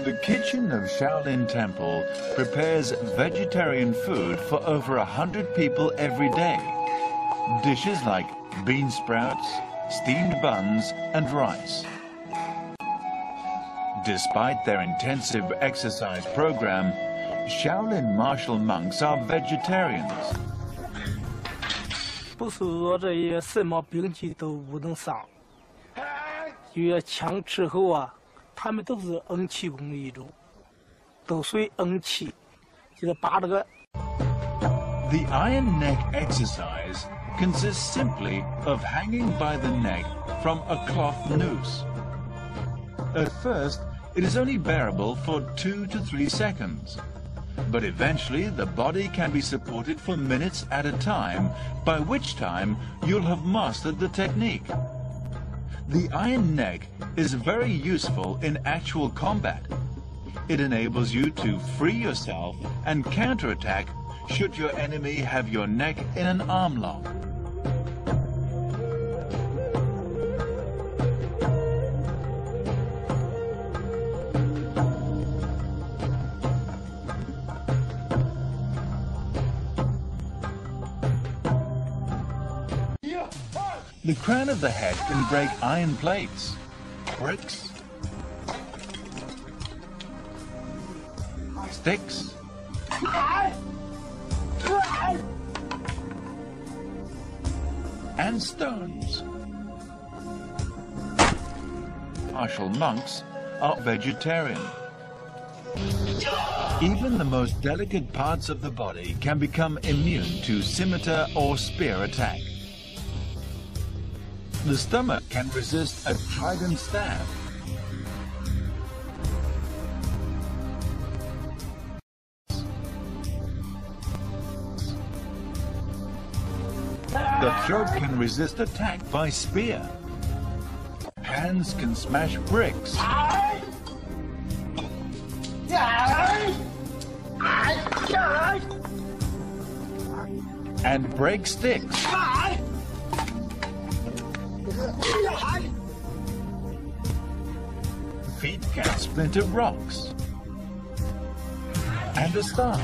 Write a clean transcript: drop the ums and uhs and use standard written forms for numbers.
The kitchen of Shaolin Temple prepares vegetarian food for over 100 people every day. Dishes like bean sprouts, steamed buns, and rice. Despite their intensive exercise program, Shaolin martial monks are vegetarians. 不是说这些什么兵器都不能上，因为枪之后啊，他们都是硬气功的一种，都属于硬气，就是把这个。The iron neck exercise consists simply of hanging by the neck from a cloth noose. At first, it is only bearable for 2 to 3 seconds. But eventually, the body can be supported for minutes at a time, by which time you'll have mastered the technique. The iron neck is very useful in actual combat. It enables you to free yourself and counterattack should your enemy have your neck in an arm lock. The crown of the head can break iron plates, bricks, sticks, and stones. Martial monks are vegetarian. Even the most delicate parts of the body can become immune to scimitar or spear attack. The stomach can resist a trident stab. The throat can resist attack by spear. Hands can smash bricks. And break sticks. Feet can splinter rocks. And a staff.